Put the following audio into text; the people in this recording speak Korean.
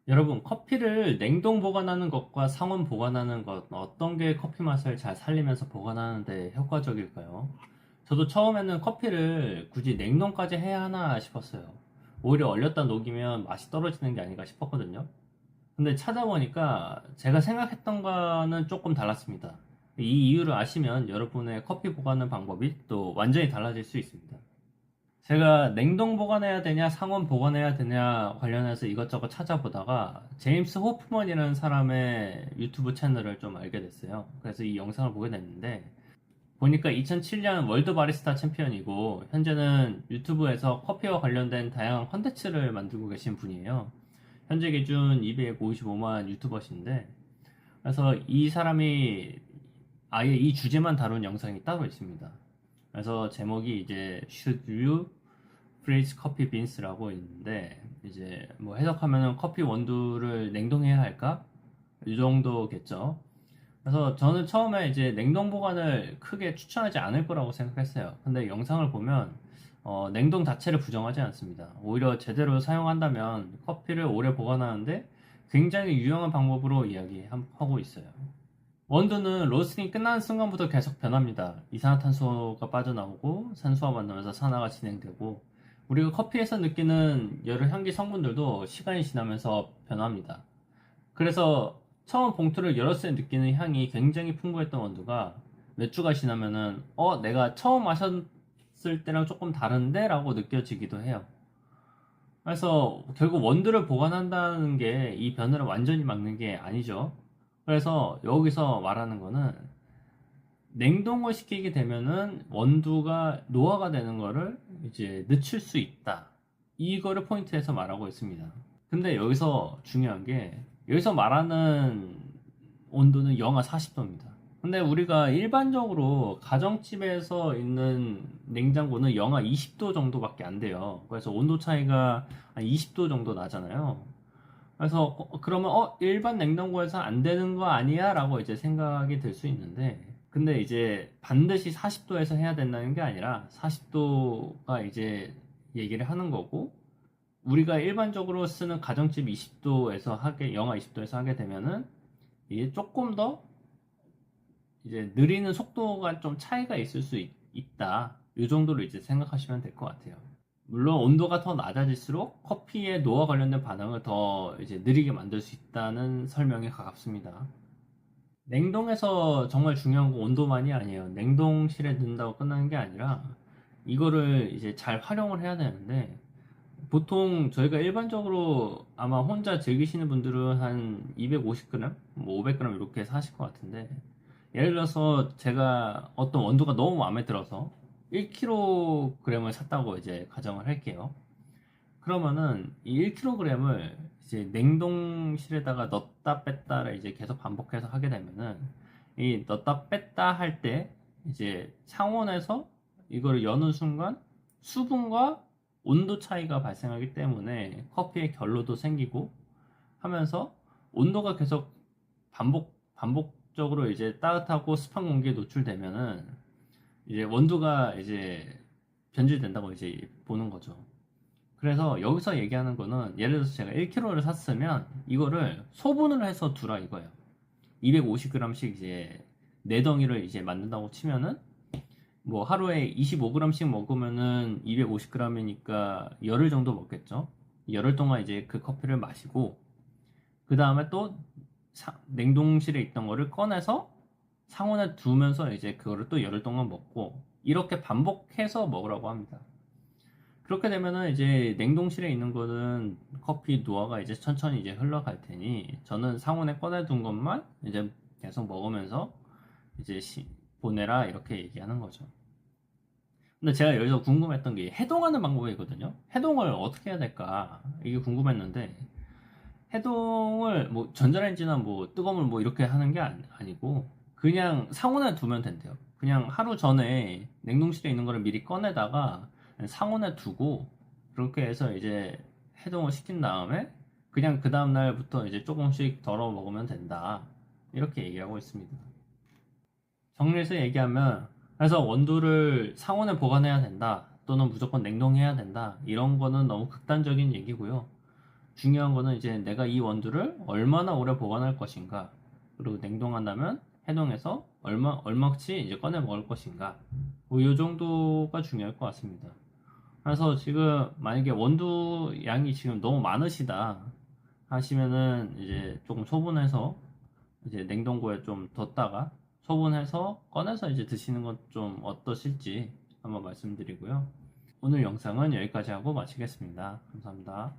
여러분, 커피를 냉동 보관하는 것과 상온 보관하는 것, 어떤 게 커피 맛을 잘 살리면서 보관하는데 효과적일까요? 저도 처음에는 커피를 굳이 냉동까지 해야 하나 싶었어요. 오히려 얼렸다 녹이면 맛이 떨어지는 게 아닌가 싶었거든요. 근데 찾아보니까 제가 생각했던 거는 조금 달랐습니다. 이 이유를 아시면 여러분의 커피 보관하는 방법이 또 완전히 달라질 수 있습니다. 제가 냉동 보관해야 되냐, 상온 보관해야 되냐 관련해서 이것저것 찾아보다가 제임스 호프먼이라는 사람의 유튜브 채널을 좀 알게 됐어요. 그래서 이 영상을 보게 됐는데 보니까 2007년 월드 바리스타 챔피언이고 현재는 유튜브에서 커피와 관련된 다양한 컨텐츠를 만들고 계신 분이에요. 현재 기준 255만 유튜버신데 그래서 이 사람이 아예 이 주제만 다룬 영상이 따로 있습니다. 그래서 제목이 이제 Should You Freeze Coffee Beans라고 있는데 이제 뭐 해석하면은 커피 원두를 냉동해야 할까? 이 정도겠죠. 그래서 저는 처음에 이제 냉동 보관을 크게 추천하지 않을 거라고 생각했어요. 근데 영상을 보면 냉동 자체를 부정하지 않습니다. 오히려 제대로 사용한다면 커피를 오래 보관하는데 굉장히 유용한 방법으로 이야기하고 있어요. 원두는 로스팅이 끝나는 순간부터 계속 변합니다. 이산화탄소가 빠져나오고 산소와 만나면서 산화가 진행되고 우리가 커피에서 느끼는 여러 향기 성분들도 시간이 지나면서 변합니다. 그래서 처음 봉투를 열었을 때 느끼는 향이 굉장히 풍부했던 원두가 몇 주가 지나면은 내가 처음 마셨을 때랑 조금 다른데? 라고 느껴지기도 해요. 그래서 결국 원두를 보관한다는 게 이 변화를 완전히 막는 게 아니죠. 그래서 여기서 말하는 거는 냉동을 시키게 되면은 원두가 노화가 되는 거를 이제 늦출 수 있다. 이거를 포인트에서 말하고 있습니다. 근데 여기서 중요한 게 여기서 말하는 온도는 영하 40도입니다. 근데 우리가 일반적으로 가정집에서 있는 냉장고는 영하 20도 정도밖에 안 돼요. 그래서 온도 차이가 한 20도 정도 나잖아요. 그래서 그러면 일반 냉장고에서 안 되는 거 아니야? 라고 이제 생각이 들 수 있는데 근데 이제 반드시 40도에서 해야 된다는 게 아니라 40도가 이제 얘기를 하는 거고 우리가 일반적으로 쓰는 가정집 20도에서 영하 20도에서 하게 되면은 이게 조금 더 이제 느리는 속도가 좀 차이가 있을 수 있다. 이 정도로 이제 생각하시면 될 것 같아요. 물론 온도가 더 낮아질수록 커피의 노화 관련된 반응을 더 이제 느리게 만들 수 있다는 설명에 가깝습니다. 냉동에서 정말 중요한 건 온도만이 아니에요. 냉동실에 넣는다고 끝나는 게 아니라 이거를 이제 잘 활용을 해야 되는데 보통 저희가 일반적으로 아마 혼자 즐기시는 분들은 한 250g, 뭐 500g 이렇게 사실 것 같은데 예를 들어서 제가 어떤 원두가 너무 마음에 들어서 1kg을 샀다고 이제 가정을 할게요. 그러면은 이 1kg을 이제 냉동실에다가 넣었다 뺐다를 이제 계속 반복해서 하게 되면은 이 넣었다 뺐다 할 때 이제 상온에서 이거를 여는 순간 수분과 온도 차이가 발생하기 때문에 커피의 결로도 생기고 하면서 온도가 계속 반복적으로 이제 따뜻하고 습한 공기에 노출되면은 이제 원두가 이제 변질된다고 이제 보는 거죠. 그래서 여기서 얘기하는 거는 예를 들어서 제가 1kg를 샀으면 이거를 소분을 해서 두라 이거예요. 250g씩 이제 4덩이를 이제 만든다고 치면은 뭐 하루에 25g씩 먹으면은 250g이니까 열흘 정도 먹겠죠. 열흘 동안 이제 그 커피를 마시고 그 다음에 또 냉동실에 있던 거를 꺼내서 상온에 두면서 이제 그거를 또 열흘 동안 먹고 이렇게 반복해서 먹으라고 합니다. 그렇게 되면은 이제 냉동실에 있는 거는 커피 노화가 이제 천천히 이제 흘러갈 테니 저는 상온에 꺼내둔 것만 이제 계속 먹으면서 이제 보내라 이렇게 얘기하는 거죠. 근데 제가 여기서 궁금했던 게 해동하는 방법이거든요. 해동을 어떻게 해야 될까 이게 궁금했는데 해동을 뭐 전자레인지나 뭐 뜨거운 물 뭐 이렇게 하는 게 아니고 그냥 상온에 두면 된대요. 그냥 하루 전에 냉동실에 있는 거를 미리 꺼내다가 상온에 두고 그렇게 해서 이제 해동을 시킨 다음에 그냥 그 다음 날부터 이제 조금씩 덜어 먹으면 된다. 이렇게 얘기하고 있습니다. 정리해서 얘기하면 그래서 원두를 상온에 보관해야 된다. 또는 무조건 냉동해야 된다. 이런 거는 너무 극단적인 얘기고요. 중요한 거는 이제 내가 이 원두를 얼마나 오래 보관할 것인가, 그리고 냉동한다면 해동해서 얼마치 이제 꺼내 먹을 것인가, 뭐 이 정도가 중요할 것 같습니다. 그래서 지금 만약에 원두 양이 지금 너무 많으시다 하시면은 이제 조금 소분해서 이제 냉동고에 좀 뒀다가 소분해서 꺼내서 이제 드시는 것 좀 어떠실지 한번 말씀드리고요. 오늘 영상은 여기까지 하고 마치겠습니다. 감사합니다.